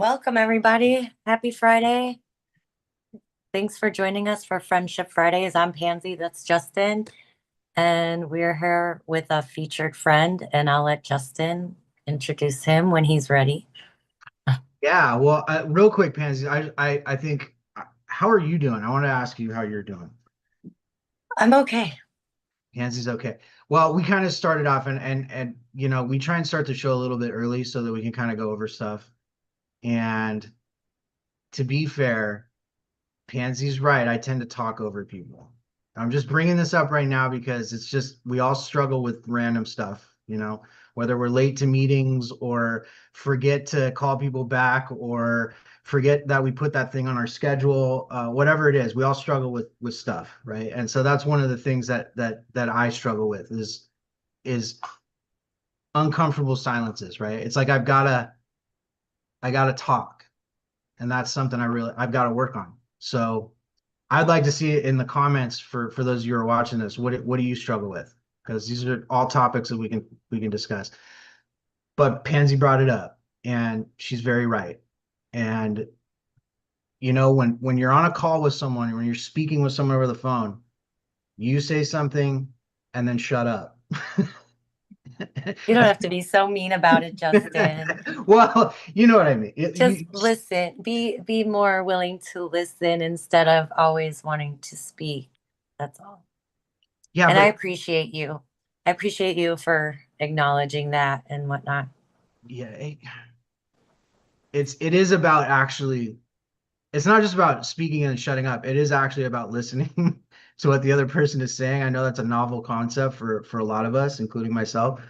Welcome, everybody. Happy Friday. Thanks for joining us for Friendship Fridays. I'm Pansy, that's Justin, and we're here with a featured friend, and I'll let Justin introduce him when he's ready. Yeah, well, real quick, Pansy, I think, how are you doing? I want to ask you how you're doing. I'm okay. Pansy's okay. Well, we kind of started off and we try and start the show a little bit early so that we can kind of go over stuff. And to be fair, Pansy's right. I tend to talk over people. I'm just bringing this up right now because it's just we all struggle with random stuff, whether we're late to meetings or forget to call people back or forget that we put that thing on our schedule, whatever it is, we all struggle with stuff, right? And so that's one of the things that I struggle with is uncomfortable silences, right? It's like I gotta talk, and that's something I've got to work on. So I'd like to see it in the comments for those of you who are watching this. What do you struggle with? Because these are all topics that we can discuss. But Pansy brought it up, and she's very right. And when you're on a call with someone, when you're speaking with someone over the phone, you say something and then shut up. You don't have to be so mean about it, Justin. Well, you know what I mean. Just listen. Be more willing to listen instead of always wanting to speak. That's all. Yeah, And I but appreciate you. I appreciate you for acknowledging that and whatnot. yeah, it is about actually. It's not just about speaking and shutting up. It is actually about listening to what the other person is saying. I know that's a novel concept for a lot of us, including myself.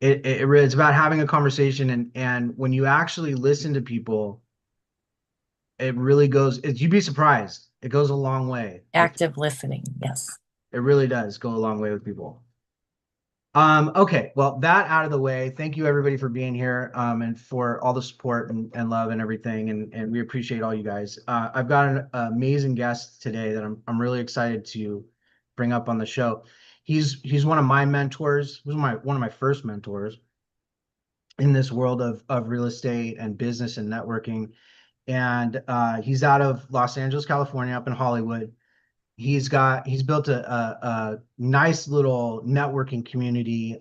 It's about having a conversation, and when you actually listen to people, it really you'd be surprised. It goes a long way with Active listening. Yes. it really does go a long way with people. Okay, well, that out of the way, thank you everybody for being here, and for all the support and love and everything, and we appreciate all you guys. I've got an amazing guest today that I'm really excited to bring up on the show. He's one of my mentors. He was one of my first mentors in this world of real estate and business and networking. And he's out of Los Angeles, California, up in Hollywood. He's built a nice little networking community,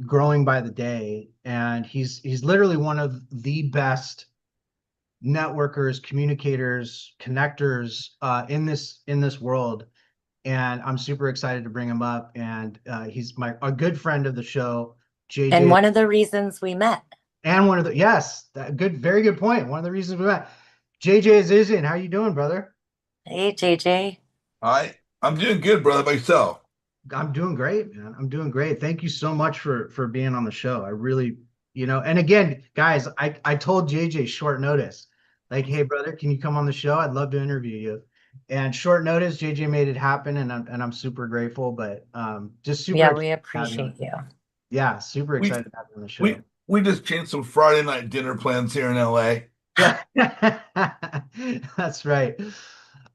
growing by the day, and he's literally one of the best networkers, communicators, connectors, in this world. And I'm super excited to bring him up. And he's a good friend of the show, And JJ. one of the reasons we met. And one of the yes, very good point. One of the reasons we met, JJ Azizan. How you doing, brother? Hey, JJ. I'm doing good, brother. Myself. I'm doing great, man. I'm doing great. Thank you so much for being on the show. I really, and again, guys, I told JJ short notice, like, hey, brother, can you come on the show? I'd love to interview you. And short notice, JJ made it happen, and I'm super grateful. But just super Yeah, excited we to have you. appreciate you. Yeah, super We excited to have you on the show. we just changed some Friday night dinner plans here in LA. Yeah, that's right.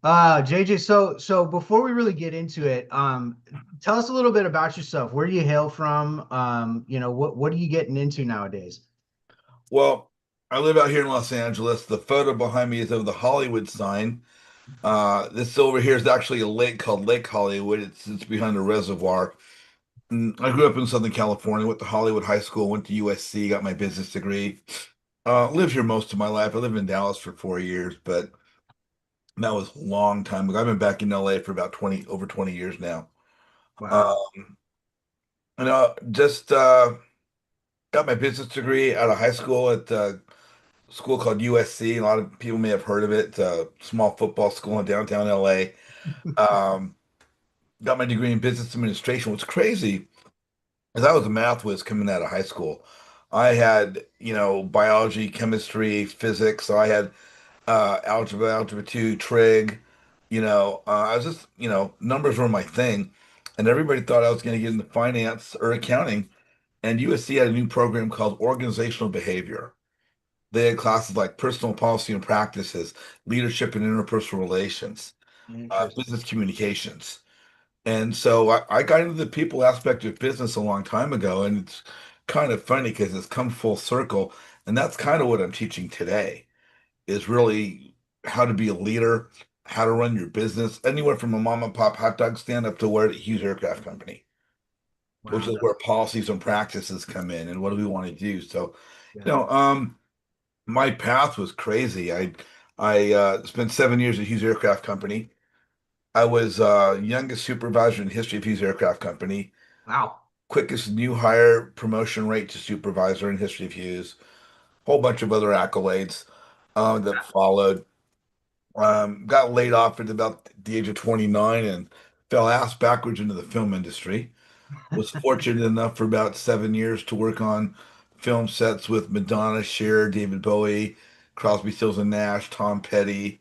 JJ, so before we really get into it, tell us a little bit about yourself. Where do you hail from? What are you getting into nowadays? Well, I live out here in Los Angeles. The photo behind me is of the Hollywood sign. This over here is actually a lake called Lake Hollywood. It's behind a reservoir. I grew up in Southern California, went to Hollywood High School, went to USC, got my business degree. Lived here most of my life. I lived in Dallas for 4 years, but that was a long time ago. I've been back in LA for about 20 years now. Wow. Um, just got my business degree out of high school at a school called USC. A lot of people may have heard of it. It's a small football school in downtown LA. Um, got my degree in business administration. What's crazy is I was a math whiz coming out of high school. I had, biology, chemistry, physics. So I had algebra 2, trig. I was just, numbers were my thing. And everybody thought I was going to get into finance or accounting. And USC had a new program called organizational behavior. They had classes like personal policy and practices, leadership and interpersonal relations, Interesting. business communications. And so I got into the people aspect of business a long time ago. And it's kind of funny because it's come full circle. And that's kind of what I'm teaching today is really how to be a leader, how to run your business, anywhere from a mom and pop hot dog stand up to where at Hughes Aircraft Company, which Wow. is where policies and practices come in and what do we want to do. So, Yeah. my path was crazy. I spent 7 years at Hughes Aircraft Company. I was youngest supervisor in the history of Hughes Aircraft Company, Wow. quickest new hire promotion rate to supervisor in history of Hughes, whole bunch of other accolades that followed. Got laid off at about the age of 29 and fell ass backwards into the film industry. Was fortunate enough for about 7 years to work on film sets with Madonna, Cher, David Bowie, Crosby, Stills and Nash, Tom Petty,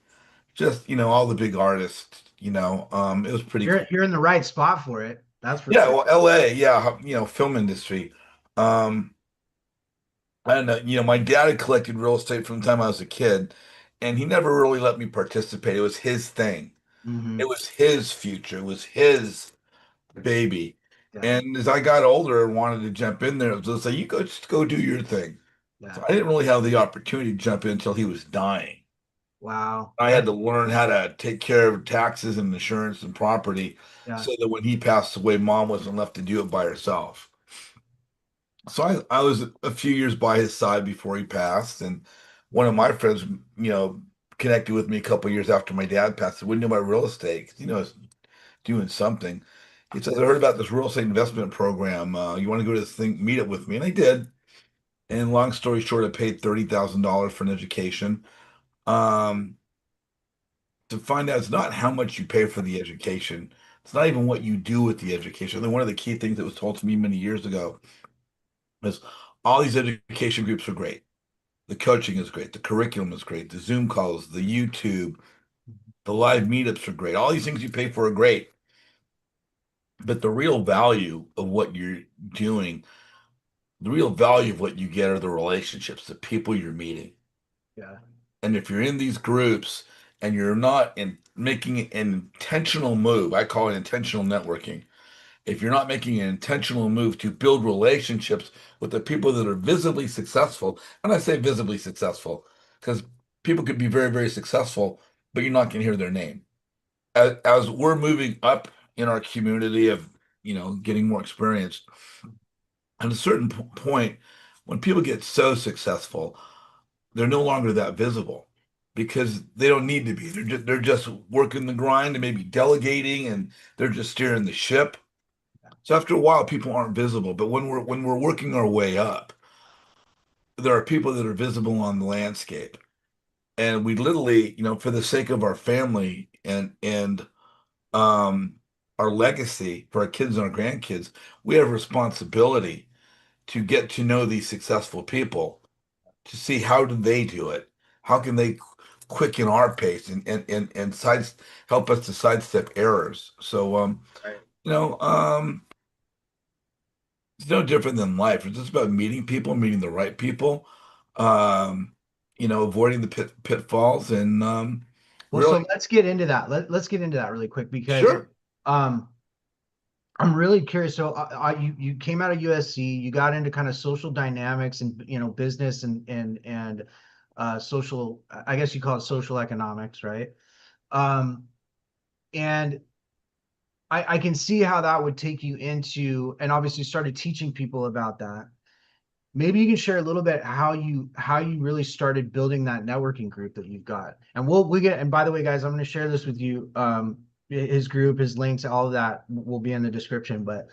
just all the big artists. It was pretty cool. You're in the right spot for it. That's for Yeah, sure. well, LA, yeah, film industry. Um, and my dad had collected real estate from the time I was a kid, and he never really let me participate. It was his thing. It Hmm. was his future. It was his baby. Yeah. And as I got older and wanted to jump in there, it was like, you go just go do your thing. Yeah. So I didn't really have the opportunity to jump in until he was dying. Wow. I had to learn how to take care of taxes and insurance and property Yeah. so that when he passed away, mom wasn't left to do it by herself. So I was a few years by his side before he passed. And one of my friends, connected with me a couple of years after my dad passed. Said, "What do you know about real estate? 'Cause, I was doing something." He says, "I heard about this real estate investment program. You want to go to this thing, meet up with me?" And I did. And long story short, I paid $30,000 for an education. Um, to find out it's not how much you pay for the education. It's not even what you do with the education. I think one of the key things that was told to me many years ago is all these education groups are great. The coaching is great. The curriculum is great. The Zoom calls, the YouTube, the live meetups are great. All these things you pay for are great. But the real value of what you're doing, the real value of what you get are the relationships, the people you're meeting. Yeah. And if you're in these groups and you're not making an intentional move, I call it intentional networking. If you're not making an intentional move to build relationships with the people that are visibly successful, and I say visibly successful because people could be very, very successful, but you're not going to hear their name. As we're moving up in our community of, getting more experience, at a certain point, when people get so successful, they're no longer that visible because they don't need to be. They're just working the grind and maybe delegating and they're just steering the ship. So after a while, people aren't visible. But when we're working our way up, there are people that are visible on the landscape. And we literally, for the sake of our family and um our legacy for our kids and our grandkids, we have a responsibility to get to know these successful people to see how do they do it? How can they quicken our pace and help us to sidestep errors? So Right. you know, um, it's no different than life. It's just about meeting people, meeting the right people, um, avoiding the pitfalls and Well, really so let's get into that. Let's get into that really quick because sure. um I'm really curious. So you came out of USC, you got into kind of social dynamics and business and social, I guess you call it social economics, right? Um and I can see how that would take you into, and obviously started teaching people about that. Maybe you can share a little bit how you really started building that networking group that you've got. And we get, and by the way, guys, I'm going to share this with you. His group, his links, all of that will be in the description. But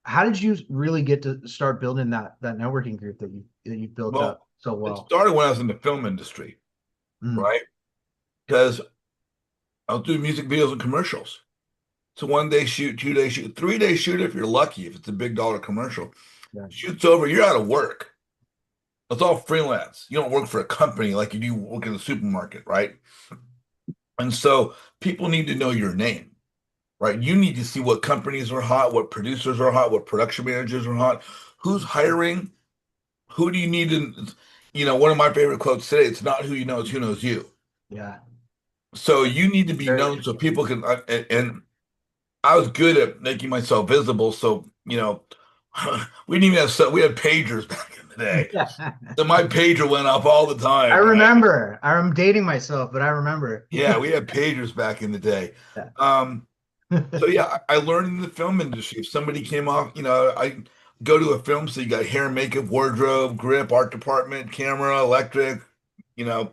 how did you really get to start building that networking group that you built up Well, so it well? started when I was in the film industry, Mm, right? Because I was doing music videos and commercials. So 1 day shoot, 2 day shoot, 3 day shoot if you're lucky, if it's a big dollar commercial. yeah, Shoot's over, you're out of work. It's all freelance. You don't work for a company like you do work in the supermarket, right? And so people need to know your name, right? You need to see what companies are hot, what producers are hot, what production managers are hot, who's hiring, who do you need to, one of my favorite quotes today, it's not who you know, it's who knows you. yeah, So you need to be very known so true. people can, and I was good at making myself visible. So, we didn't even have, we had pagers back in the day. So my pager went off all the time. I right? remember. I'm dating myself, but I remember. Yeah, we had pagers back in the day. Yeah. So yeah, I learned in the film industry. If somebody came off, I go to a film, so you got hair, makeup, wardrobe, grip, art department, camera, electric, you know,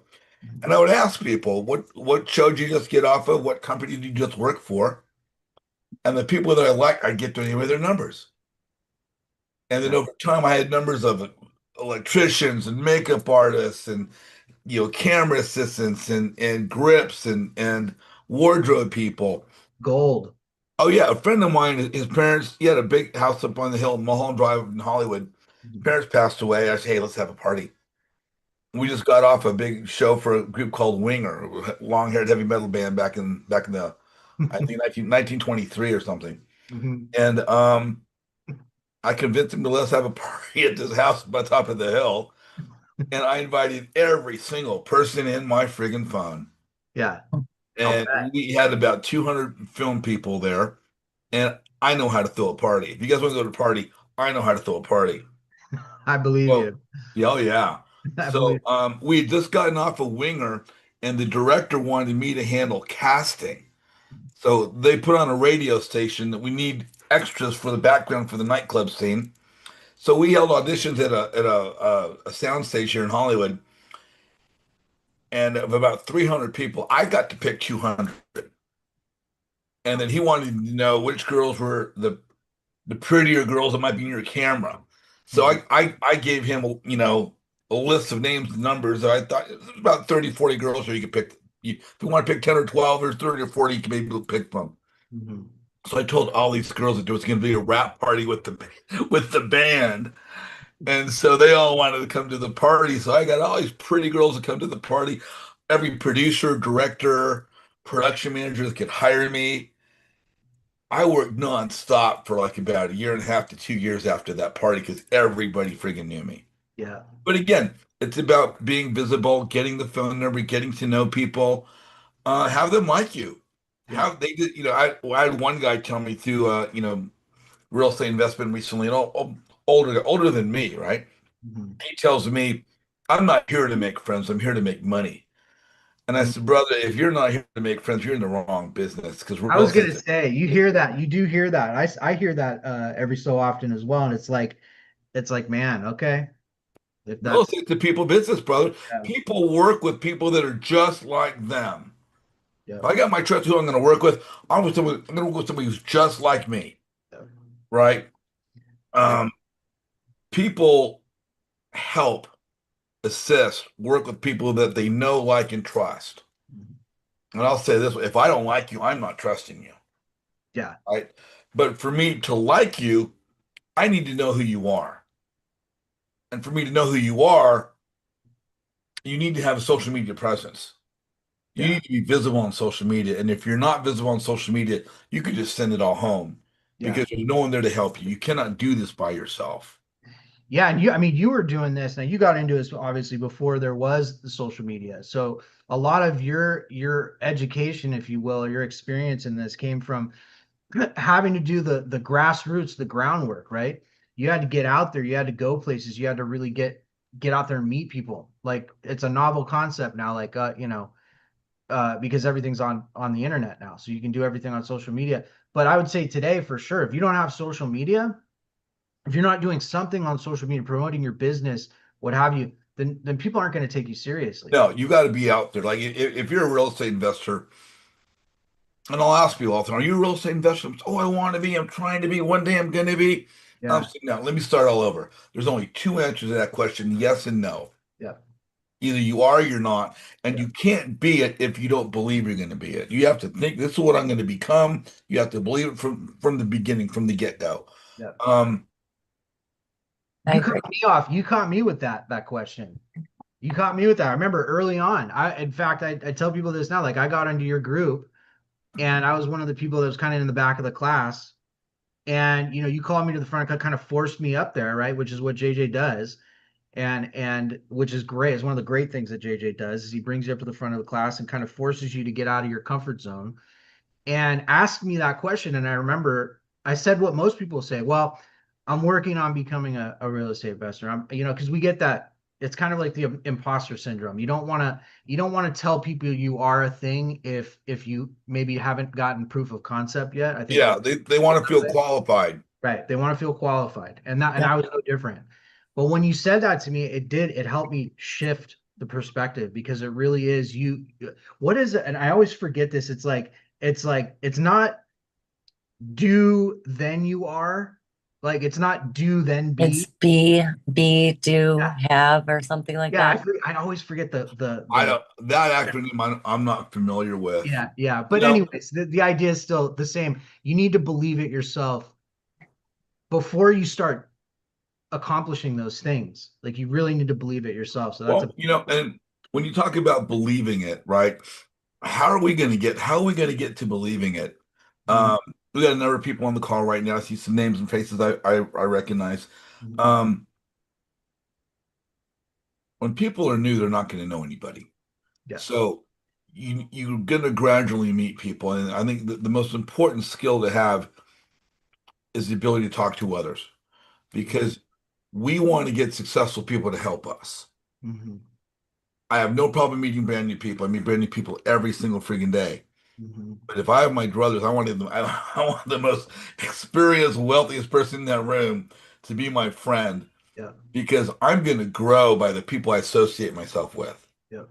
and I would ask people, what show did you just get off of? What company did you just work for? And the people that I like, I get to name their numbers. And then Yeah. over time, I had numbers of electricians and makeup artists and camera assistants and grips and wardrobe people. Gold. Oh yeah, a friend of mine, his parents, he had a big house up on the hill, Mulholland Drive in Hollywood. His parents passed away. I said, hey, let's have a party. We just got off a big show for a group called Winger, long-haired heavy metal band back in the I think 1923 or something. Mhm. And I convinced him to let's have a party at this house on top of the hill. And I invited every single person in my friggin' phone. Yeah. And we had about 200 film people there. And I know how to throw a party. If you guys want to go to a party, I know how to throw a party. I believe So, you. yeah, oh yeah. I So believe. we had just gotten off a Winger, and the director wanted me to handle casting. So they put on a radio station that we need extras for the background for the nightclub scene. So we held auditions at a sound station here in Hollywood, and of about 300 people, I got to pick 200. And then he wanted to know which girls were the prettier girls that might be in your camera. So I gave him a list of names and numbers. I thought it was about 30, 40 girls so you could pick. If you want to pick 10 or 12 or 30 or 40, you can maybe pick from. Mhm. So I told all these girls that there was going to be a rap party with the band. And so they all wanted to come to the party. So I got all these pretty girls to come to the party. Every producer, director, production manager that could hire me. I worked nonstop for like about a year and a half to 2 years after that party because everybody friggin' knew me. Yeah. But again, it's about being visible, getting the phone number, getting to know people, have them like you. Yeah. Have they did, I had one guy tell me through, real estate investment recently, and older than me, right? Mhm. He tells me, I'm not here to make friends. I'm here to make money. And I Mhm. said, brother, if you're not here to make friends, you're in the wrong business because I real was gonna estate. say, you hear that. You do hear that. I hear that every so often as well. And it's like, man, okay. If Real that's estate's the people business, brother. yeah, People work with people that are just like them. yeah, If I got my trust who I'm going to work with, I'm going to work with somebody who's just like me, yeah. right? I Um, People help, assist, work with people that they know, like, and trust. And I'll say this: if I don't like you, I'm not trusting you, yeah, right? But for me to like you, I need to know who you are. And for me to know who you are, you need to have a social media presence. You yeah, need to be visible on social media. And if you're not visible on social media, you could just send it all home yeah. because there's no one there to help you. You cannot do this by yourself. Yeah, and I mean, you were doing this. Now you got into this obviously before there was the social media. So a lot of your education, if you will, or your experience in this came from having to do the grassroots, the groundwork, right? You had to get out there, you had to go places, you had to really get out there and meet people. Like it's a novel concept now, like because everything's on the internet now, so you can do everything on social media. But I would say today, for sure, if you don't have social media, if you're not doing something on social media, promoting your business, what have you, then people aren't going to take you seriously. No, you got to be out there. Like if you're a real estate investor, and I'll ask people all the time, are you a real estate investor? Oh, I want to be. I'm trying to be. One day I'm going to be. I'm Yeah, saying, now, let me start all over. There's only two answers to that question: yes and no. yeah, Either you are or you're not, and yeah, you can't be it if you don't believe you're going to be it. You have to think this is what I'm going to become. You have to believe it from the beginning, from the get go. yeah. Um, I You agree. caught me off. You caught me with that question. You caught me with that. I remember early on. In fact, I tell people this now. Like I got into your group, and I was one of the people that was kind of in the back of the class. And you called me to the front, kind of forced me up there, right? Which is what JJ does, and which is great. It's one of the great things that JJ does is he brings you up to the front of the class and kind of forces you to get out of your comfort zone and asked me that question. And I remember I said what most people say. Well, I'm working on becoming a real estate investor. Because we get that. It's kind of like the imposter syndrome. You don't want to tell people you are a thing if you maybe haven't gotten proof of concept yet. I think Yeah, they want to feel qualified. right. They want to feel qualified. And Yeah. I was no different. But when you said that to me, it helped me shift the perspective because it really is what is it? And I always forget this. It's not do then you are. Like it's not do then It's be. be, do, Yeah. have, or something like Yeah, that. I always forget I the don't that acronym I'm not familiar with. yeah, yeah. You But know, anyways, the idea is still the same. You need to believe it yourself before you start accomplishing those things. Like you really need to believe it yourself. So that's a well, and when you talk about believing it, right? How are we going to get to believing it? Mhm, Um, we got a number of people on the call right now. I see some names and faces I recognize. mhm. Um, when people are new, they're not going to know anybody. Yeah. So you're going to gradually meet people, and I think the most important skill to have is the ability to talk to others because we want to get successful people to help us. Mhm, I have no problem meeting brand new people. I meet brand new people every single freaking day. mhm. But if I have my druthers, I want the most experienced, wealthiest person in that room to be my friend Yeah. because I'm going to grow by the people I associate myself with. Yeah.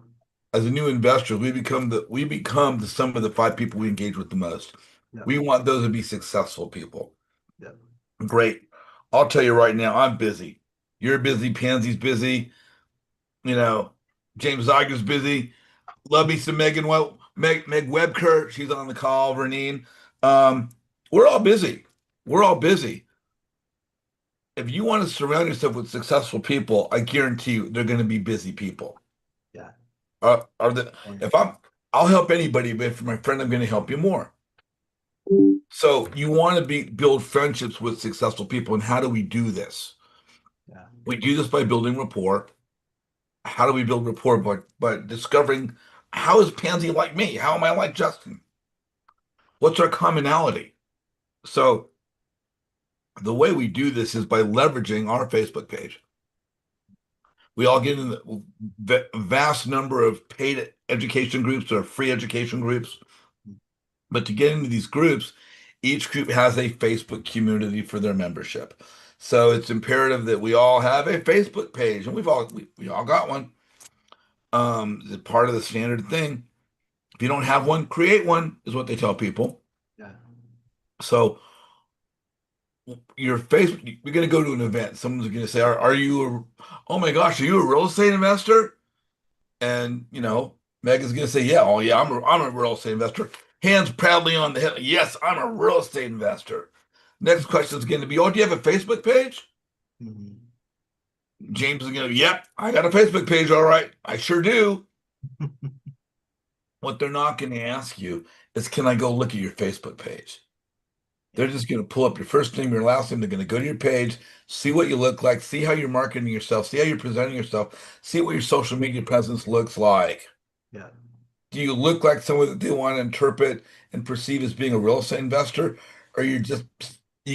As a new investor, we become the sum of the five people we engage with the most. Yeah. We want those to be successful people. Yeah. Great. I'll tell you right now, I'm busy. You're busy. Pansy's busy. You know, James Zeiger's busy. Love me some Meg Webker. She's on the call. Vernine. Um, we're all busy. We're all busy. If you want to surround yourself with successful people, I guarantee you they're going to be busy people. Yeah. Are the if I'll help anybody, but if you're my friend, I'm going to help you more. So you want to build friendships with successful people, and how do we do this? Yeah. We do this by building rapport. How do we build rapport? By discovering how is Pansy like me? How am I like Justin? What's our commonality? So the way we do this is by leveraging our Facebook page. We all get in the vast number of paid education groups or free education groups. But to get into these groups, each group has a Facebook community for their membership. So it's imperative that we all have a Facebook page, and we all got one. It's part of the standard thing. If you don't have one, create one, is what they tell people. Yeah. So your Facebook, we're going to go to an event. Someone's going to say, are you oh my gosh, are you a real estate investor? And, Megan's going to say, yeah, oh yeah, I'm a real estate investor. Hands proudly on the hip. Yes, I'm a real estate investor. Next question is going to be, oh, do you have a Facebook page? Mhm. James is going to, yep, I got a Facebook page. All right. I sure do. What they're not going to ask you is, can I go look at your Facebook page? They're just going to pull up your first name, your last name. They're going to go to your page, see what you look like, see how you're marketing yourself, see how you're presenting yourself, see what your social media presence looks like. Yeah. Do you look like someone that they want to interpret and perceive as being a real estate investor, or you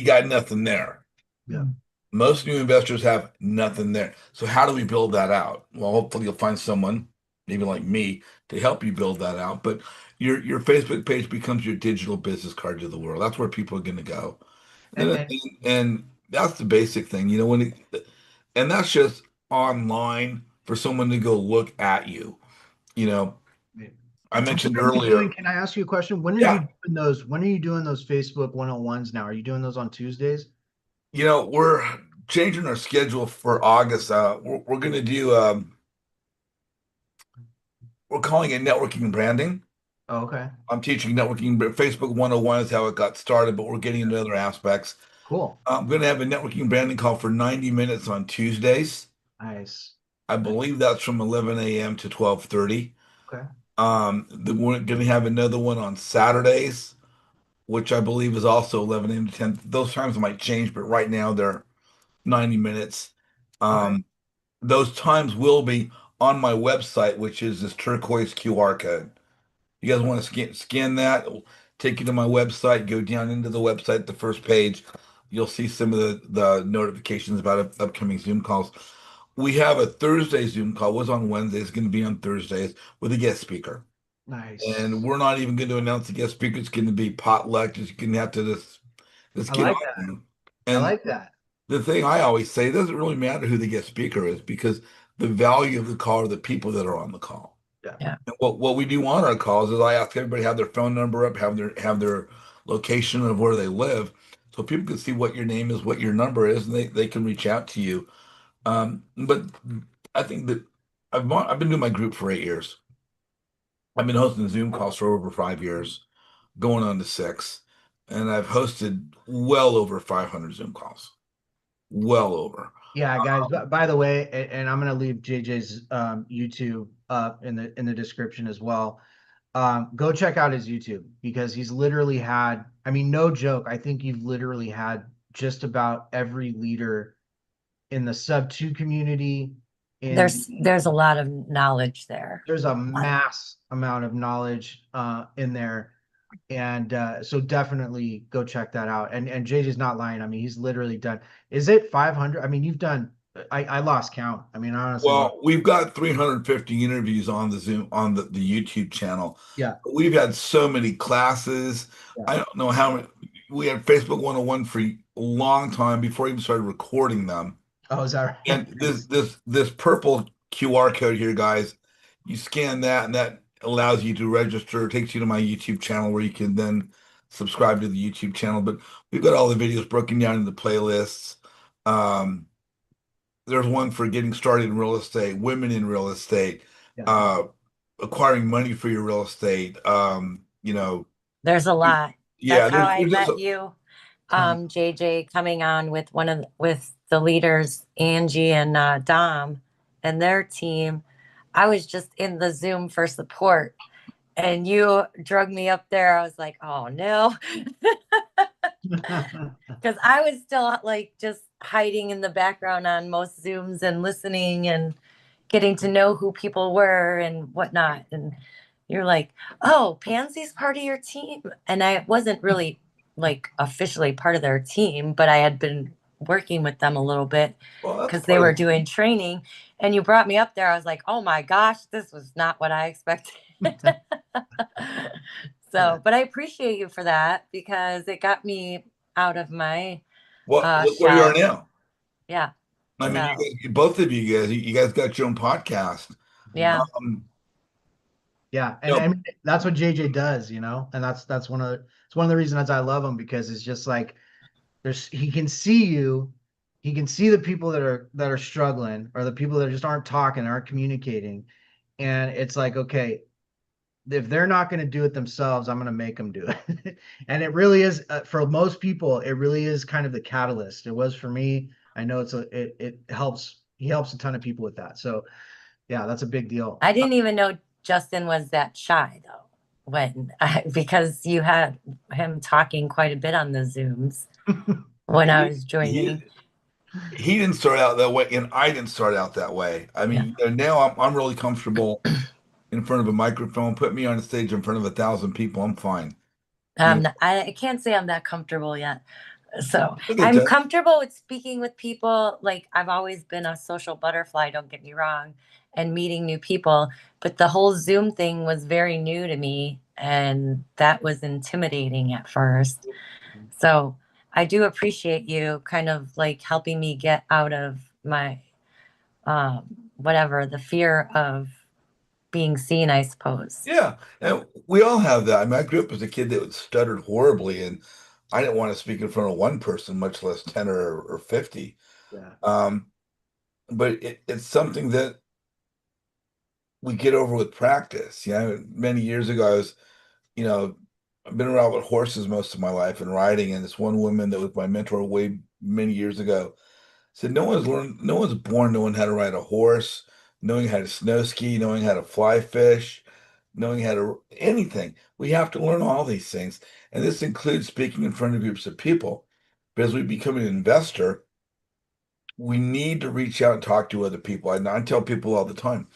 got nothing there? Yeah. Most new investors have nothing there. So how do we build that out? Well, hopefully you'll find someone, maybe like me, to help you build that out. But your Facebook page becomes your digital business card to the world. That's where people are going to go. And, And, and and that's the basic thing, and that's just online for someone to go look at you. You know, I mentioned when are you doing, earlier, can I ask you a question? yeah, When are you doing those Facebook 101s now? Are you doing those on Tuesdays? we're changing our schedule for August. We're going to do, we're calling it networking and branding. Oh, okay. I'm teaching networking, but Facebook 101 is how it got started, but we're getting into other aspects. Cool. I'm going to have a networking and branding call for 90 minutes on Tuesdays. Nice. I believe that's from 11 a.m. to 12:30. Okay. We're going to have another one on Saturdays, which I believe is also 11 a.m. to 10. Those times might change, but right now they're 90 minutes. Okay. Um, those times will be on my website, which is this turquoise QR code. You guys want to scan that? It'll take you to my website. Go down into the website, the first page. you'll see some of the notifications about upcoming Zoom calls. We have a Thursday Zoom call. It was on Wednesday. It's going to be on Thursdays with a guest speaker. Nice. And we're not even going to announce the guest speaker. It's going to be potluck. Just going to have to just I get like on that. there. I And like that. the thing I always say, it doesn't really matter who the guest speaker is because the value of the call are the people that are on the call. Yeah. Yeah. And what we do on our calls is I ask everybody to have their phone number up, have their location of where they live, so people can see what your name is, what your number is, and they can reach out to you. But I think that I've been doing my group for 8 years. I've been hosting Zoom calls for over 5 years, going on to 6, and I've hosted well over 500 Zoom calls. Well over. Yeah, guys. By the way, and I'm gonna leave JJ's YouTube up in the description as well. Go check out his YouTube because he's literally had, I mean, no joke. I think you've literally had just about every leader in the sub two community. There's a lot of knowledge there. There's a mass amount of knowledge in there. And so definitely go check that out. And JJ's not lying. I mean, he's literally done. Is it 500? I mean, you've done. I lost count. I mean, honestly. Well, we've got 350 interviews on the Zoom on the YouTube channel. Yeah. We've had so many classes. Yeah. I don't know how many. We had Facebook 101 for a long time before we even started recording them. Oh, is that right? And this purple QR code here, guys, you scan that and that allows you to register. It takes you to my YouTube channel where you can then subscribe to the YouTube channel. But we've got all the videos broken down into playlists. There's one for getting started in real estate, women in real estate, Yeah. acquiring money for your real estate. There's a lot. Yeah, That's how I there's just met you, JJ, coming on with with the leaders, Angie and Dom and their team. I was just in the Zoom for support, and you drug me up there. I was like, oh no, because I was still like just hiding in the background on most Zooms and listening and getting to know who people were and whatnot. And you're like, oh, Pansy's part of your team. And I wasn't really like officially part of their team, but I had been working with them a little bit well, that's because part they of were it. doing training. And you brought me up there. I was like, oh my gosh, this was not what I expected. So, but I appreciate you for that because it got me out of my Well, look where you are shell. now. Yeah. I mean, So, both of you guys got your own podcast. yeah. Yeah, You and know, I mean, that's what JJ does, and that's it's one of the reasons I love him because it's just like he can see you, he can see the people that are struggling or the people that just aren't talking, aren't communicating, and it's like, okay, if they're not going to do it themselves, I'm going to make them do it. And it really is for most people, it really is kind of the catalyst. It was for me. I know it helps. He helps a ton of people with that. So yeah, that's a big deal. I didn't even know Justin was that shy though, because you had him talking quite a bit on the Zooms when I was joining. He didn't start out that way, and I didn't start out that way. I mean, now I'm really comfortable in front of a microphone. Put me on a stage in front of 1,000 people, I'm fine. I can't say I'm that comfortable yet. So Look at I'm that. comfortable with speaking with people. Like I've always been a social butterfly, don't get me wrong, and meeting new people. But the whole Zoom thing was very new to me, and that was intimidating at first. So I do appreciate you kind of like helping me get out of my whatever, the fear of being seen, I suppose. Yeah, and we all have that. I mean, I grew up as a kid that stuttered horribly, and I didn't want to speak in front of one person, much less 10 or 50. Yeah. But it's something that we get over with practice. Many years ago, I've been around with horses most of my life and riding, and this one woman that was my mentor way many years ago said, no one's born knowing how to ride a horse, knowing how to snow ski, knowing how to fly fish, knowing how to anything. We have to learn all these things. And this includes speaking in front of groups of people. But as we become an investor, we need to reach out and talk to other people. I tell people all the time,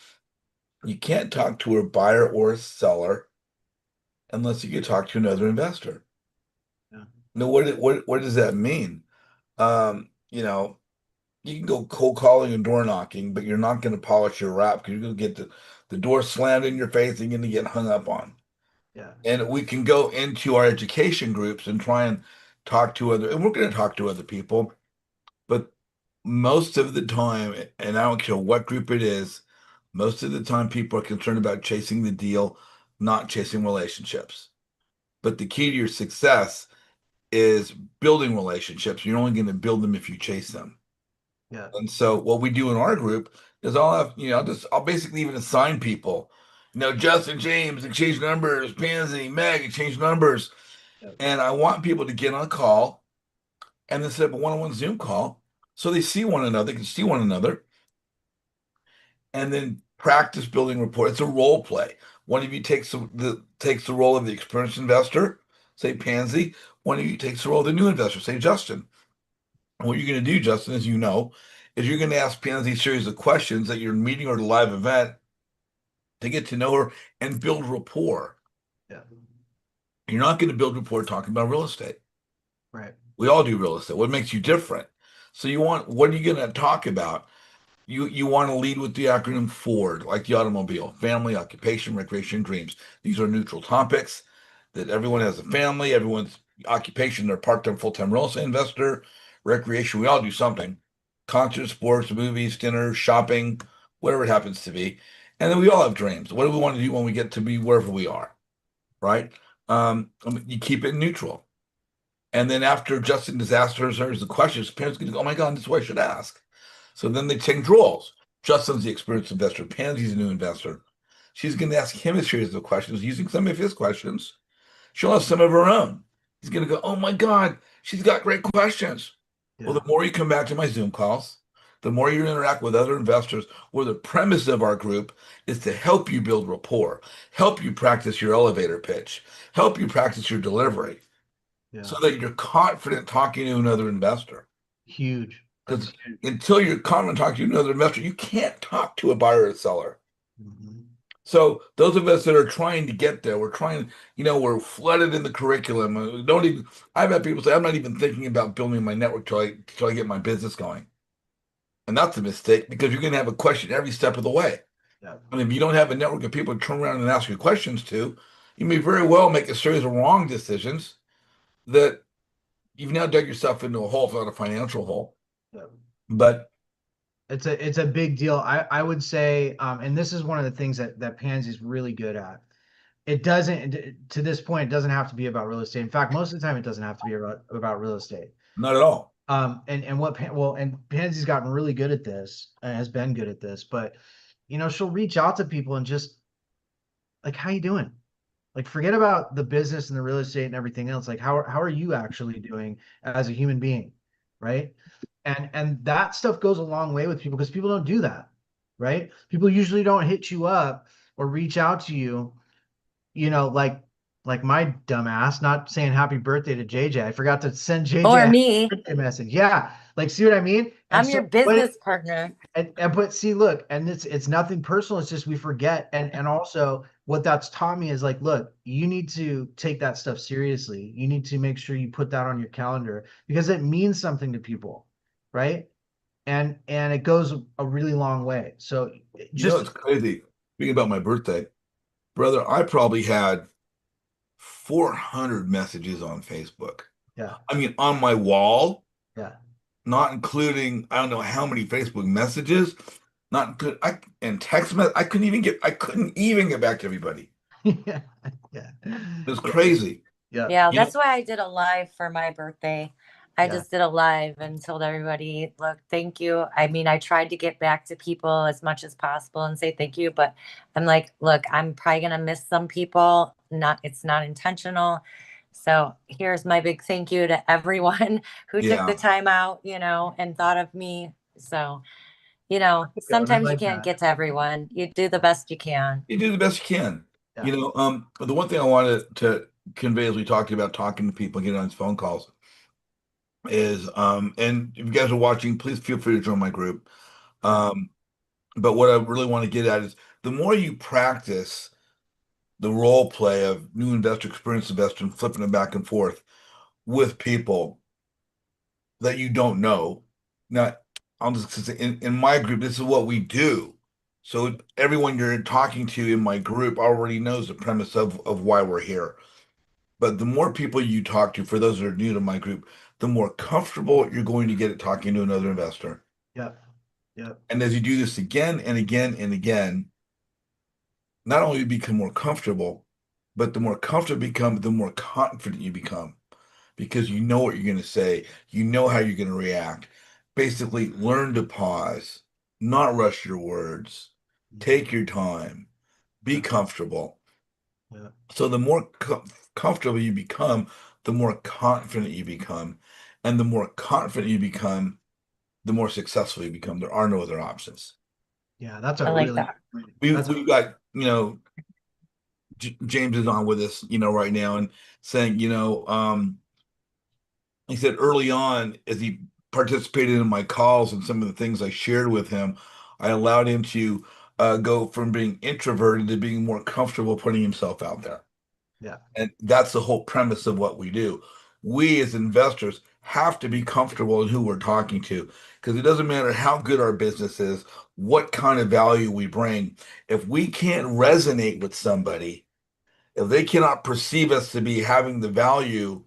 you can't talk to a buyer or a seller unless you can talk to another investor. Yeah. Now, what does that mean? You know, you can go cold calling and door knocking, but you're not going to polish your rap because you're going to get the door slammed in your face and you're going to get hung up on. Yeah. And we can go into our education groups and try and talk to other, and we're going to talk to other people, but most of the time, and I don't care what group it is, most of the time people are concerned about chasing the deal, not chasing relationships. But the key to your success is building relationships. You're only going to build them if you chase them. Yeah. And so what we do in our group is I'll have, I'll basically even assign people, Justin, James, exchange numbers, Pansy, Meg, exchange numbers. Yeah. And I want people to get on a call and then set up a one-on-one Zoom call so they see one another, can see one another, and then practice building rapport. It's a role play. One of you takes the role of the experienced investor, say Pansy. One of you takes the role of the new investor, say Justin. And what you're going to do, Justin, as you know, is you're going to ask Pansy a series of questions at your meeting or the live event to get to know her and build rapport. Yeah. You're not going to build rapport talking about real estate. Right. We all do real estate. What makes you different? So what are you going to talk about? You want to lead with the acronym FORD, like the automobile: family, occupation, recreation, dreams. These are neutral topics that everyone has a family, everyone's occupation, they're part-time, full-time real estate investor, recreation, we all do something. Concerts, sports, movies, dinners, shopping, whatever it happens to be. And then we all have dreams. What do we want to do when we get to be wherever we are? Right? You keep it neutral. And then after Justin Disaster answers the questions, parents can go, oh my God, this is what I should ask. So then they change roles. Justin's the experienced investor. Pansy's a new investor. She's going to ask him a series of questions using some of his questions. She'll have some of her own. He's going to go, oh my God, she's got great questions. Yeah. Well, the more you come back to my Zoom calls, the more you interact with other investors, where the premise of our group is to help you build rapport, help you practice your elevator pitch, help you practice your delivery Yeah. so that you're confident talking to another investor. Huge. That's Because huge. until you're confident talking to another investor, you can't talk to a buyer or a seller. Mhm. So those of us that are trying to get there, we're flooded in the curriculum. Don't even. I've had people say, I'm not even thinking about building my network till I get my business going. And that's a mistake because you're going to have a question every step of the way. Yeah. And if you don't have a network of people to turn around and ask you questions to, you may very well make a series of wrong decisions that you've now dug yourself into a hole, if not a financial hole. Yeah. But It's a big deal. I would say, and this is one of the things that Pansy's really good at. It doesn't, to this point, it doesn't have to be about real estate. In fact, most of the time, it doesn't have to be about real estate. not at all. And Pansy's gotten really good at this and has been good at this, but she'll reach out to people and just like, how you doing? Like, forget about the business and the real estate and everything else. Like, how are you actually doing as a human being, right? And that stuff goes a long way with people because people don't do that, right? People usually don't hit you up or reach out to you, like my dumbass, not saying happy birthday to JJ. I forgot to send JJ Or a me. birthday message. Yeah, like, see what I mean? And I'm your business partner. but see, look, and it's nothing personal. It's just we forget, and also what that's taught me is like, look, you need to take that stuff seriously. You need to make sure you put that on your calendar because it means something to people, right? And it goes a really long way. So It's crazy. Speaking about my birthday, brother, I probably had 400 messages on Facebook. yeah, I mean, on my wall, yeah, not including I don't know how many Facebook messages, not good. And text message. I couldn't even get back to everybody. yeah, yeah, It was crazy. yeah, Yeah, You know, that's why I did a live for my birthday. I yeah, just did a live and told everybody, look, thank you. I mean, I tried to get back to people as much as possible and say thank you, but I'm like, look, I'm probably gonna miss some people. It's not intentional. So here's my big thank you to everyone who took the yeah, time out, and thought of me. So, yeah. And I sometimes you like can't that. get to everyone. You do the best you can. you do the best you can. Yeah, The one thing I wanted to convey as we talked about talking to people, getting on these phone calls, is and if you guys are watching, please feel free to join my group. Um, but what I really want to get at is the more you practice the role play of new investor, experienced investor, and flipping it back and forth with people, that you don't know. Now, I'll just say in my group, this is what we do. So everyone you're talking to in my group already knows the premise of why we're here. But the more people you talk to, for those that are new to my group, the more comfortable you're going to get at talking to another investor. Yep. Yep. And as you do this again and again and again, not only you become more comfortable, but the more comfortable you become, the more confident you become because you know what you're going to say, you know how you're going to react. Basically, learn to pause, not rush your words, take your time, be Yeah. comfortable. Yeah. So the more comfortable you become, the more confident you become. And the more confident you become, the more successful you become. There are no other options. Yeah. That's I a like really, that. We've got, James is on with us, right now and saying, he said early on, as he participated in my calls and some of the things I shared with him, I allowed him to go from being introverted to being more comfortable putting himself out there. yeah. And that's the whole premise of what we do. We as investors have to be comfortable in who we're talking to because it doesn't matter how good our business is, what kind of value we bring. If we can't resonate with somebody, if they cannot perceive us to be having the value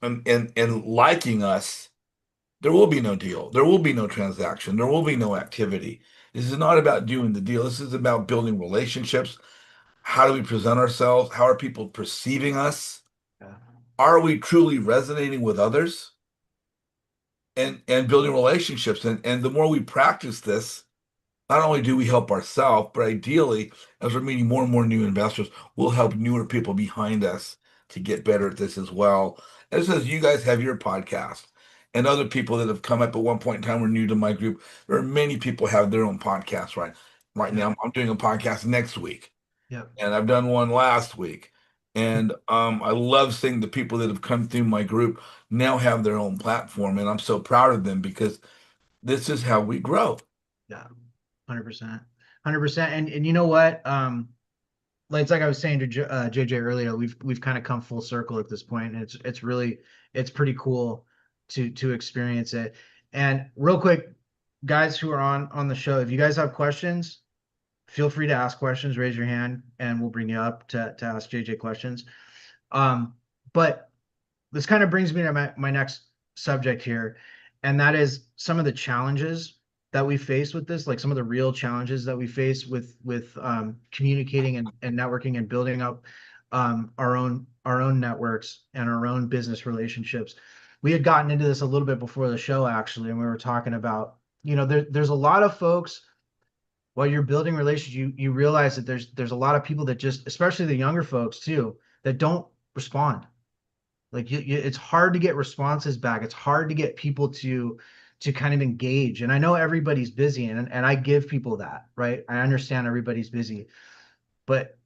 and liking us, there will be no deal. There will be no transaction. There will be no activity. This is not about doing the deal. This is about building relationships. How do we present ourselves? How are people perceiving us? Yeah. Are we truly resonating with others and building relationships? And the more we practice this, not only do we help ourselves, but ideally, as we're meeting more and more new investors, we'll help newer people behind us to get better at this as well. As you guys have your podcast and other people that have come up at one point in time were new to my group. There are many people have their own podcasts right Yeah. now. I'm doing a podcast next week, Yep. and I've done one last week. And I love seeing the people that have come through my group now have their own platform, and I'm so proud of them because this is how we grow. Yeah. 100%. 100%. And you know what? Like, it's like I was saying to JJ earlier, we've kind of come full circle at this point, and it's really it's pretty cool to experience it. And real quick, guys who are on the show, if you guys have questions, feel free to ask questions. Raise your hand, and we'll bring you up to ask JJ questions. But this kind of brings me to my next subject here, and that is some of the challenges that we face with this, like some of the real challenges that we face with communicating and networking and building up our own networks and our own business relationships. We had gotten into this a little bit before the show, actually, and we were talking about, there's a lot of folks, while you're building relationships, you realize that there's a lot of people that just, especially the younger folks too, that don't respond. Like, it's hard to get responses back. It's hard to get people to kind of engage. And I know everybody's busy, and I give people that, right? I understand everybody's busy, but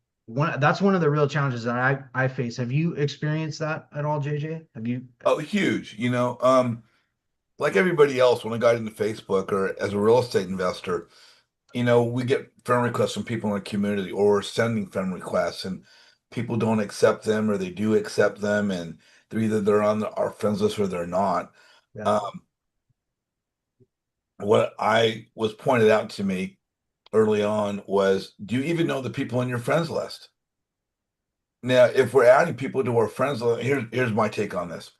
that's one of the real challenges that I face. Have you experienced that at all, JJ? Have you? Oh, huge. Like everybody else, when I got into Facebook or as a real estate investor, we get friend requests from people in our community or we're sending friend requests and people don't accept them or they do accept them and they're on our friends list or they're not. Yeah. Um, what I was pointed out to me early on was, do you even know the people on your friends list? Now, if we're adding people to our friends list, here's my take on this.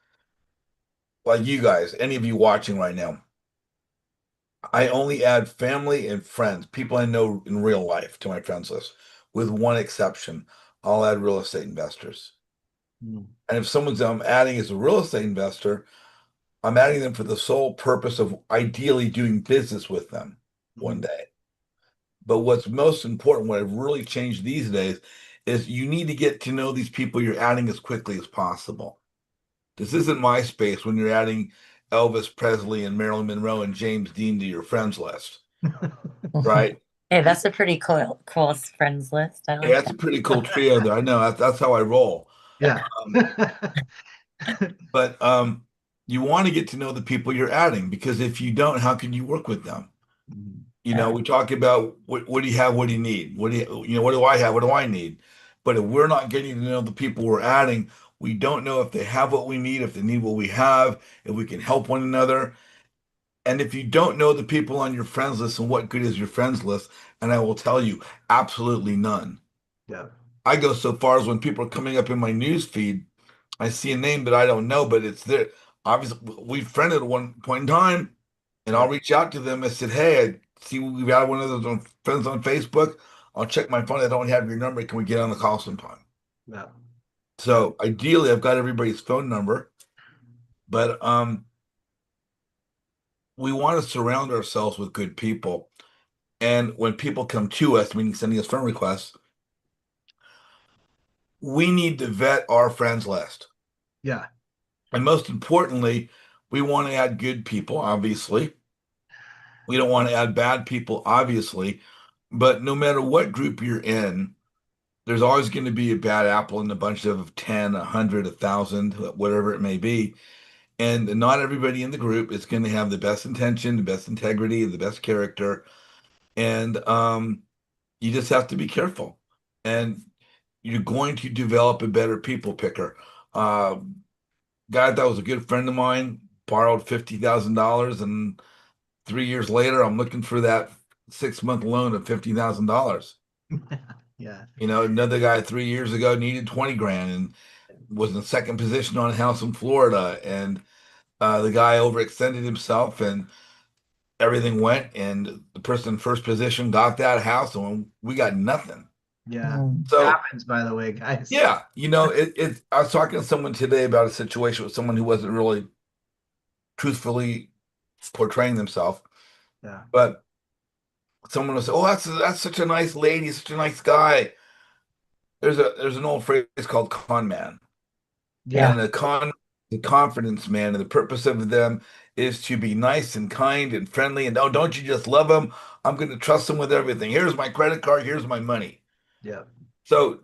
Like you guys, any of you watching right now, I only add family and friends, people I know in real life to my friends list, with one exception. I'll add real estate investors. Mm. And if someone's I'm adding as a real estate investor, I'm adding them for the sole purpose of ideally doing business with them one day. But what's most important, what I've really changed these days, is you need to get to know these people you're adding as quickly as possible. This isn't MySpace when you're adding Elvis Presley and Marilyn Monroe and James Dean to your friends list, right? Hey, that's a pretty cool friends list. I Yeah, like that's a that. pretty cool trio there. I know that's how I roll. Yeah. Um, but you want to get to know the people you're adding because if you don't, how can you work with them? Yeah. We talk about what do you have, what do you need, what do what do I have, what do I need? But if we're not getting to know the people we're adding, We don't know if they have what we need, if they need what we have, if we can help one another. And if you don't know the people on your friends list, and what good is your friends list? And I will tell you, absolutely none. Yeah. I go so far as when people are coming up in my news feed, I see a name that I don't know, but it's there. Obviously, we friended at one point in time, and I'll Yeah. reach out to them. I said, "Hey, I see we've got one of those friends on Facebook. I'll check my phone. I don't have your number. Can we get on the call sometime?" Yeah. So ideally, I've got everybody's phone number, but we want to surround ourselves with good people. And when people come to us, meaning sending us friend requests, we need to vet our friends list. Yeah. And most importantly, we want to add good people, obviously. We don't want to add bad people, obviously. But no matter what group you're in, there's always going to be a bad apple in a bunch of 10, 100, 1,000, whatever it may be. And not everybody in the group is going to have the best intention, the best integrity, the best character. And you just have to be careful. And you're going to develop a better people picker. Uh, Guy that was a good friend of mine borrowed $50,000, and 3 years later, I'm looking for that 6-month loan of $50,000. Yeah. You know, another guy 3 years ago needed 20 grand and was in second position on a house in Florida, and the guy overextended himself, and everything went, and the person in first position got that house, and we got nothing. Yeah. So Happens, by the way, guys. yeah, you know, I was talking to someone today about a situation with someone who wasn't really truthfully portraying themselves, Yeah. but someone will say, "Oh, that's such a nice lady, such a nice guy." There's an old phrase called con man, Yeah. and the confidence man, and the purpose of them is to be nice and kind and friendly. And oh, don't you just love them? I'm going to trust them with everything. Here's my credit card. Here's my money. Yeah. So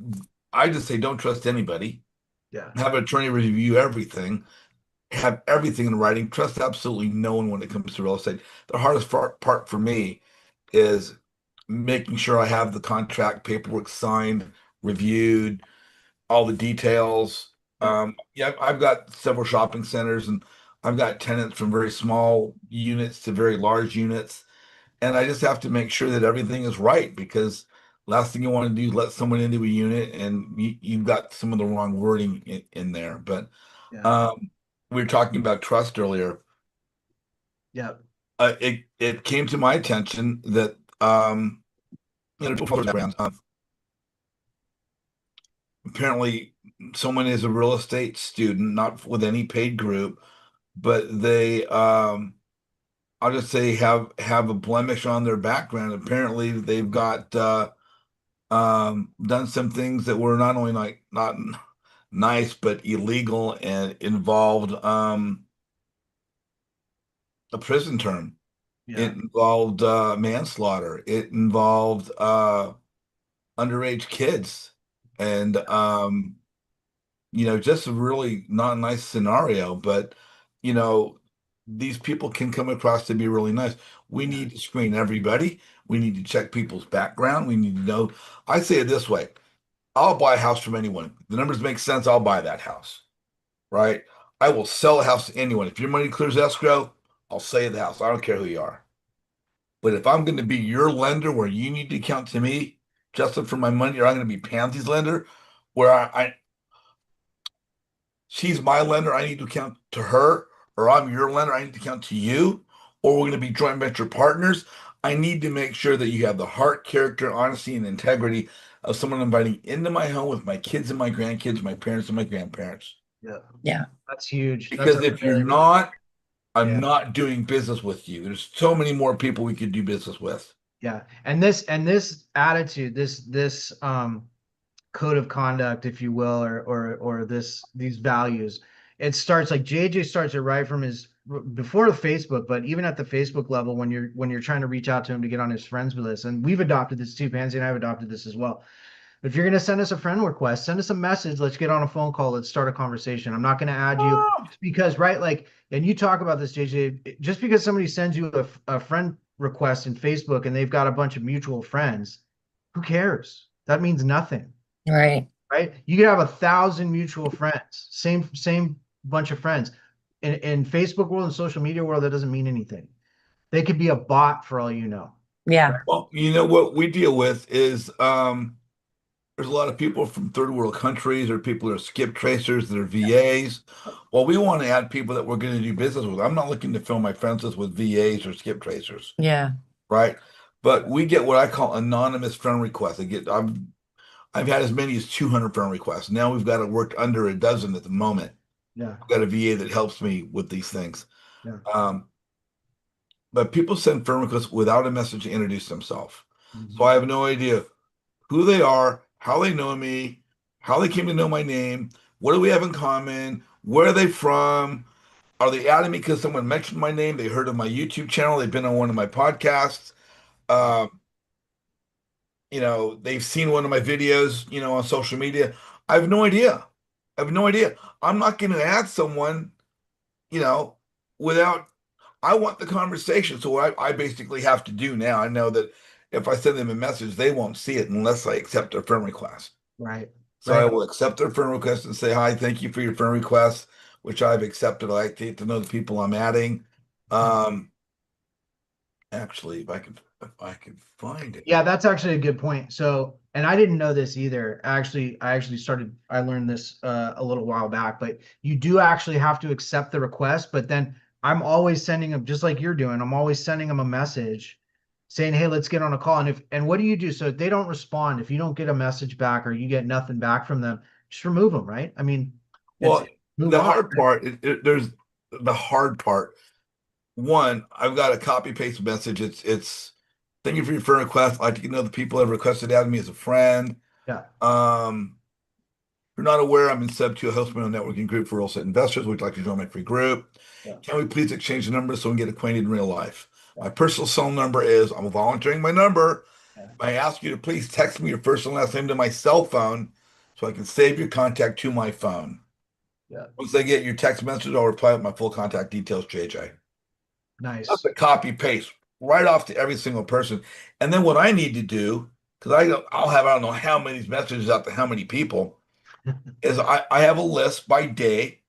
I just say, don't trust anybody. Yeah. Have an attorney review everything. Have everything in writing. Trust absolutely no one when it comes to real estate. The hardest part for me is making sure I have the contract paperwork signed, reviewed, all the details. Yeah. Yeah, I've got several shopping centers, and I've got tenants from very small units to very large units. And I just have to make sure that everything is right, because last thing you want to do is let someone into a unit and you've got some of the wrong wording in there. But Yeah. we were talking about trust earlier. Yeah. It came to my attention that you know, brands, apparently someone is a real estate student, not with any paid group, but they I'll just say have a blemish on their background. Apparently they've got done some things that were not only like not nice but illegal, and involved a prison term. Yeah. It involved manslaughter. It involved underage kids, and you know, just a really not nice scenario. But you know, these people can come across to be really nice. We need to screen everybody. We need to check people's background. We need to know. I say it this way: I'll buy a house from anyone. If the numbers make sense, I'll buy that house. Right? I will sell a house to anyone. If your money clears escrow, I'll sell you the house. I don't care who you are. But if I'm going to be your lender where you need to count to me, Justin, for my money, or I'm going to be Pansy's lender where she's my lender, I need to count to her, or I'm your lender, I need to count to you, or we're going to be joint venture partners. I need to make sure that you have the heart, character, honesty, and integrity of someone I'm inviting into my home with my kids and my grandkids, my parents and my grandparents. Yeah. Yeah. That's huge. Because That's a if you're really, not, I'm yeah. not doing business with you. There's so many more people we could do business with. Yeah. And this attitude, this code of conduct, if you will, or these values, it starts like JJ starts it right from his before the Facebook, but even at the Facebook level, when you're trying to reach out to him to get on his friends list. And we've adopted this too. Pansy and I have adopted this as well. But if you're going to send us a friend request, send us a message. Let's get on a phone call. Let's start a conversation. I'm not going to add you just because, right? Like, and you talk about this, JJ, just because somebody sends you a friend request in Facebook and they've got a bunch of mutual friends, who cares? That means nothing, Right. right? You could have 1,000 mutual friends, same bunch of friends. In Facebook world and social media world, that doesn't mean anything. They could be a bot for all you know. Yeah. Well, you know what we deal with is there's a lot of people from third world countries or people that are skip tracers, that are VAs. Well, we want to add people that we're going to do business with. I'm not looking to fill my friends list with VAs or skip tracers, Yeah. right? But we get what I call anonymous friend requests. I've had as many as 200 friend requests. Now we've got it worked under a dozen at the moment. Yeah. I've got a VA that helps me with these things. Yeah. But people send friend requests without a message to introduce themselves. Mhm. So I have no idea who they are, how they know me, how they came to know my name, what do we have in common, where are they from, are they adding me because someone mentioned my name, they heard of my YouTube channel, they've been on one of my podcasts, they've seen one of my videos, on social media. I have no idea. I have no idea. I'm not going to add someone, without. I want the conversation. So what I basically have to do now, I know that if I send them a message, they won't see it unless I accept their friend request. Right. So I Right. will accept their friend request and say, hi, thank you for your friend request, which I've accepted. I like to get to know the people I'm adding. Actually, if I can find it. Yeah, that's actually a good point. So, and I didn't know this either. I learned this a little while back, but you do actually have to accept the request, but then I'm always sending them, just like you're doing, I'm always sending them a message saying, hey, let's get on a call. And what do you do? So if they don't respond, if you don't get a message back or you get nothing back from them, just remove them, right? I mean, it's Well, move the on. hard part, there's the hard part. One, I've got a copy paste message. It's thank you for your friend request. I'd like to get to know the people that have requested to add me as a friend. Yeah. If you're not aware, I'm in sub to a host my own networking group for real estate investors. Would you like to join my free group? Yeah. Can we please exchange the numbers so we can get acquainted in real life? My personal cell number is, I'm volunteering my number. Yeah. I ask you to please text me your first and last name to my cell phone so I can save your contact to my phone. Yeah. Once I get your text message, I'll reply with my full contact details, JJ. Nice. That's a copy paste right off to every single person. And then what I need to do, because I'll have, I don't know how many messages out to how many people, is I have a list by day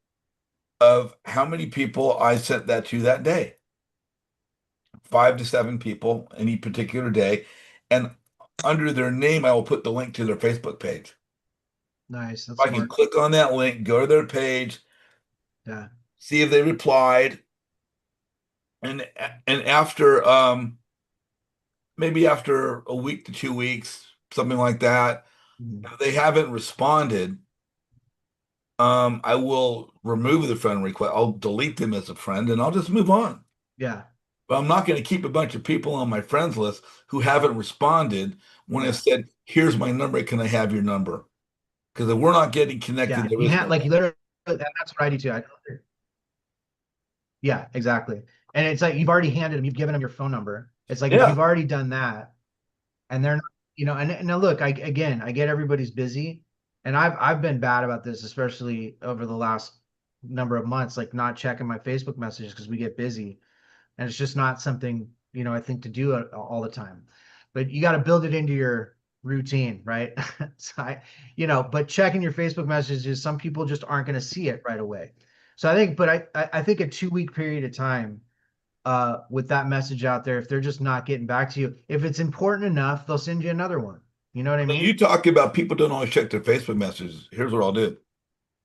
of how many people I sent that to that day. 5 to 7 people any particular day. And under their name, I will put the link to their Facebook page. Nice. That's I can smart. click on that link, go to their page, Yeah. see if they replied. And after maybe after a week to 2 weeks, something like that, Mhm. if they haven't responded, I will remove the friend request. I'll delete them as a friend and I'll just move on. Yeah. But I'm not going to keep a bunch of people on my friends list who haven't responded when I Yeah. said, here's my number. Can I have your number? Because if we're not getting connected, Yeah. there You is have no. like you literally, and that's what I do too. Yeah, exactly. And it's like you've already handed them, you've given them your phone number. It's like if Yeah. you've already done that, and they're not, and now look, I get everybody's busy, and I've been bad about this, especially over the last number of months, like not checking my Facebook messages because we get busy, and it's just not something I think to do all the time. But you got to build it into your routine, right? So but checking your Facebook messages, some people just aren't going to see it right away. So I think a 2 week period of time with that message out there, if they're just not getting back to you, if it's important enough, they'll send you another one. You know what I When mean? you talk about people don't always check their Facebook messages, here's what I'll do.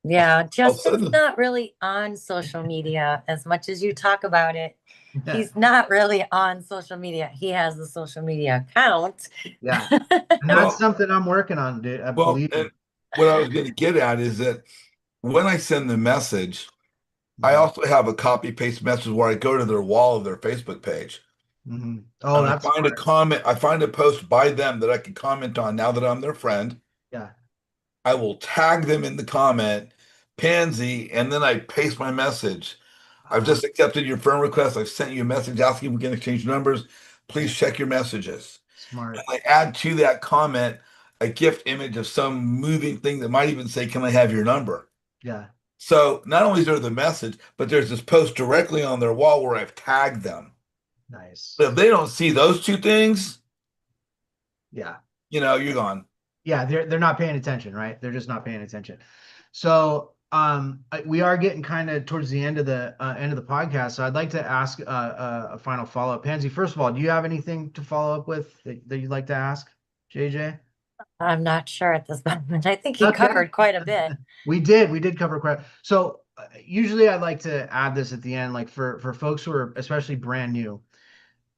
Yeah. I'll send Justin's them. not really on social media as much as you talk about it. Yeah. He's not really on social media. He has the social media account. Yeah. And that's Well, something I'm working on, dude. I well, believe me. and what I was going to get at is that when I send the message, I Mhm. also have a copy paste message where I go to their wall of their Facebook page. Mhm. Oh, And I that's find a smart. comment, I find a post by them that I can comment on now that I'm their friend. Yeah. I will tag them in the comment, Pansy, and then I paste my message. I've just accepted your friend request. I've sent you a message asking if we can exchange numbers. Please check your messages. Smart. I add to that comment a gift image of some moving thing that might even say, can I have your number? Yeah. So not only is there the message, but there's this post directly on their wall where I've tagged them. Nice. But if they don't see those two things, Yeah. you're gone. Yeah, they're not paying attention, right? They're just not paying attention. So we are getting kind of towards the end of the podcast. So I'd like to ask a final follow-up. Pansy, first of all, do you have anything to follow up with that you'd like to ask, JJ? I'm not sure at this moment. I think he Okay. covered quite a bit. We did cover quite. So usually I like to add this at the end, like for folks who are especially brand new.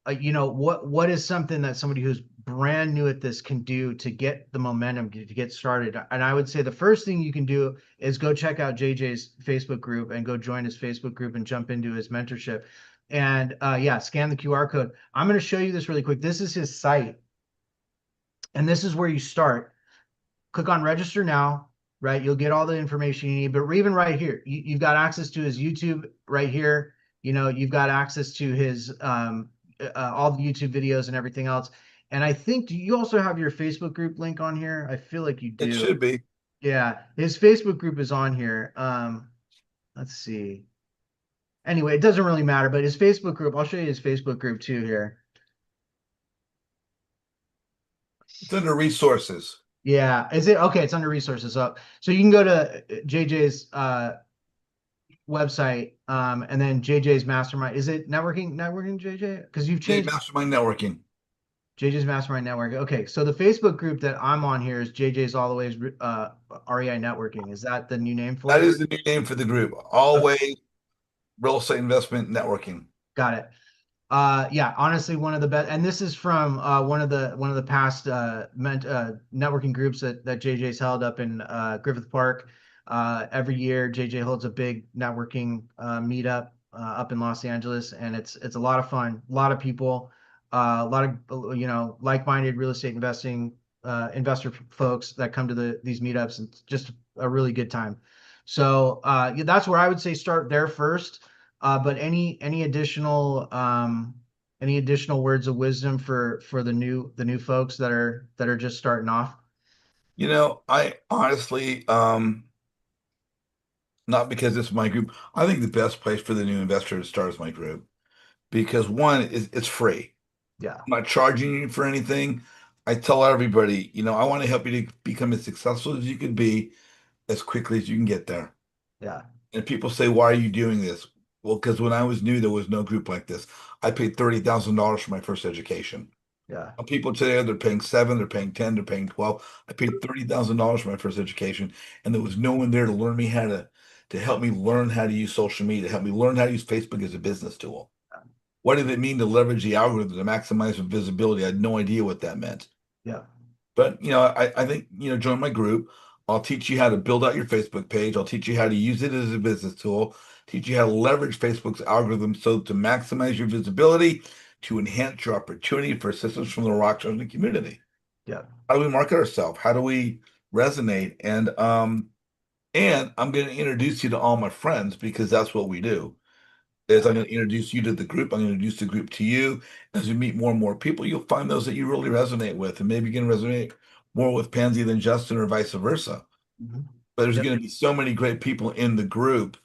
What is something that somebody who's brand new at this can do to get the momentum to get started? And I would say the first thing you can do is go check out JJ's Facebook group and go join his Facebook group and jump into his mentorship. And yeah, scan the QR code. I'm going to show you this really quick. This is his site, and this is where you start. Click on register now, right? You'll get all the information you need, but even right here, you've got access to his YouTube right here. You've got access to his all the YouTube videos and everything else. And I think, do you also have your Facebook group link on here? I feel like you It do. should be. Yeah, his Facebook group is on here. Let's see. Anyway, it doesn't really matter, but his Facebook group, I'll show you his Facebook group too here. It's under resources. Yeah, is it okay? It's under resources. So you can go to JJ's website, and then JJ's Mastermind. Is it networking JJ? Because you've Dave changed Mastermind Networking. JJ's Mastermind Network. Okay, so the Facebook group that I'm on here is JJ's All the Ways REI Networking. Is that the new name for That it? is the new name for the group. Always Real Estate Investment Networking. Got it. Yeah, honestly, one of the best, and this is from one of the past networking groups that JJ's held up in Griffith Park. Every year, JJ holds a big networking meetup up in Los Angeles, and it's a lot of fun. A lot of people, a lot of like-minded real estate investor folks that come to these meetups, and it's just a really good time. So yeah, that's where I would say start there first. But any additional words of wisdom for the new folks that are just starting off? I honestly, not because it's my group, I think the best place for the new investor to start is my group because one is it's free. Yeah, I'm not charging you for anything. I tell everybody, I want to help you to become as successful as you could be as quickly as you can get there. yeah, And people say, why are you doing this? Well, because when I was new, there was no group like this. I paid $30,000 for my first education. yeah, People today, they're paying 7, they're paying 10, they're paying 12. I paid $30,000 for my first education, and there was no one there to learn me how to help me learn how to use social media, to help me learn how to use Facebook as a business tool. What did it mean to leverage the algorithm to maximize visibility? I had no idea what that meant. yeah, But I think join my group. I'll teach you how to build out your Facebook page. I'll teach you how to use it as a business tool. Teach you how to leverage Facebook's algorithm so to maximize your visibility, to enhance your opportunity for assistance from the rock stars in the community. yeah. How do we market ourselves? How do we resonate? And I'm going to introduce you to all my friends because that's what we do. Is I'm going to introduce you to the group. I'm going to introduce the group to you. As you meet more and more people, you'll find those that you really resonate with, and maybe you can resonate more with Pansy than Justin, or vice versa. Mhm. But there's Yep. going to be so many great people in the group.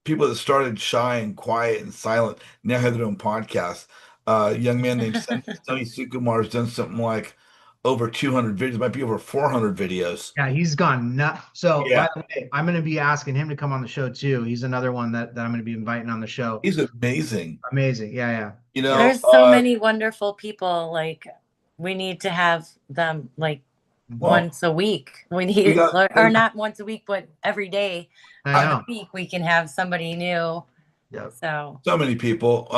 People that started shy and quiet and silent now have their own podcasts. A young man named Sonny Sukumar has done something like over 200 videos, might be over 400 videos. Yeah, he's gone nuts. So Yeah, by the way, I'm going to be asking him to come on the show too. He's another one that I'm going to be inviting on the show. he's amazing. Amazing. Yeah, yeah. You know, There's so many wonderful people. Like, we need to have them like well, once a week. We we need, got or not once a week, but every day I of know. the week we can have somebody new. Yep. So so many people.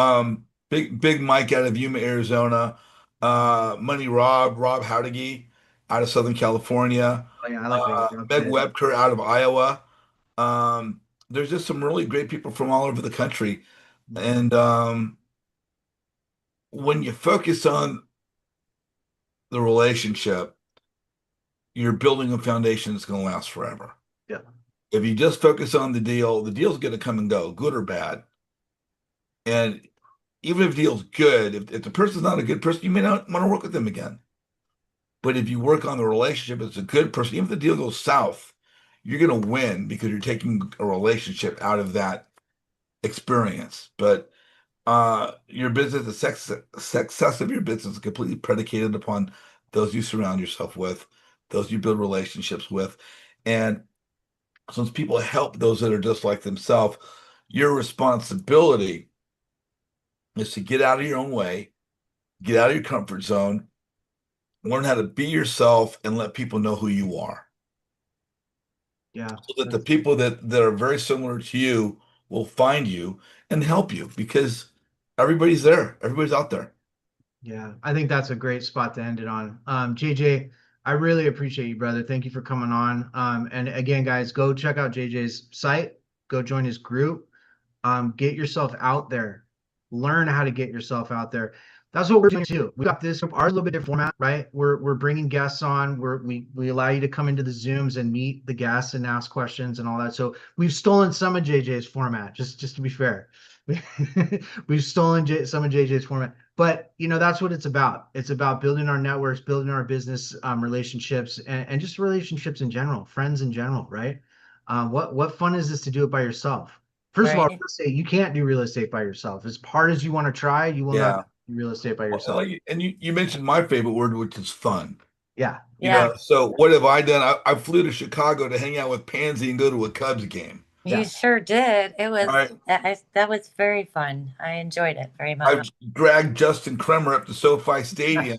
Big Mike out of Yuma, Arizona. Money Rob Howdigy out of Southern California. Oh, yeah, I like Rob Meg too. Webker out of Iowa. There's just some really great people from all over the country. And when you focus on the relationship, you're building a foundation that's going to last forever. Yeah. If you just focus on the deal's going to come and go, good or bad. And even if the deal's good, if the person's not a good person, you may not want to work with them again. But if you work on the relationship, it's a good person. Even if the deal goes south, you're going to win because you're taking a relationship out of that experience. But your business, the success of your business is completely predicated upon those you surround yourself with, those you build relationships with. And since people help those that are just like themselves, your responsibility is to get out of your own way, get out of your comfort zone, learn how to be yourself, and let people know who you are. Yeah. So that the people that are very similar to you will find you and help you, because everybody's there, everybody's out there. Yeah, I think that's a great spot to end it on. JJ, I really appreciate you, brother. Thank you for coming on. And again, guys, go check out JJ's site, go join his group, get yourself out there, learn how to get yourself out there. That's what we're doing too. We got this group, ours a little bit different format, right? We're bringing guests on. We allow you to come into the Zooms and meet the guests and ask questions and all that. So we've stolen some of JJ's format, just to be fair. We've stolen some of JJ's format, but that's what it's about. It's about building our networks, building our business relationships, and just relationships in general, friends in general, right? What fun is this to do it by yourself? First of all, Right. real estate, you can't do real estate by yourself. As hard as you want to try, you will not Yeah. do real estate by Well, yourself. and you mentioned my favorite word, which is fun. Yeah. Yeah. So what have I done? I flew to Chicago to hang out with Pansy and go to a Cubs game. You Yeah. sure did. It was Right. that was very fun. I enjoyed it very much. I've dragged Justin Kremer up to SoFi Stadium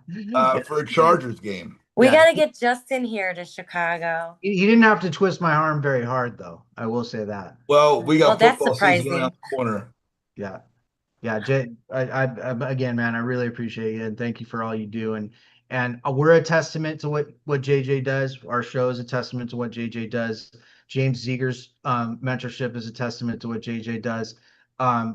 Yeah. for a Chargers game. We Yeah. got to get Justin here to Chicago. He didn't have to twist my arm very hard, though. I will say that. Well, we Well, got that's football season around surprising. the corner. Yeah. Yeah, Jay, again, man, I really appreciate you and thank you for all you do. And we're a testament to what JJ does. Our show is a testament to what JJ does. James Zeger's mentorship is a testament to what JJ does.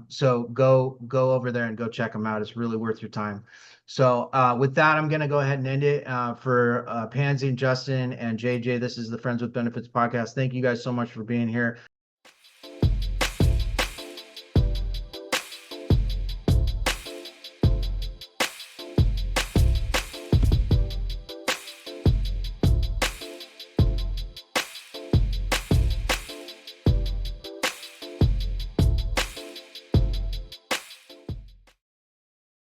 So go over there and go check them out. It's really worth your time. So with that, I'm gonna go ahead and end it for Pansy and Justin and JJ. This is the Friends with Benefits podcast. Thank you guys so much for being here.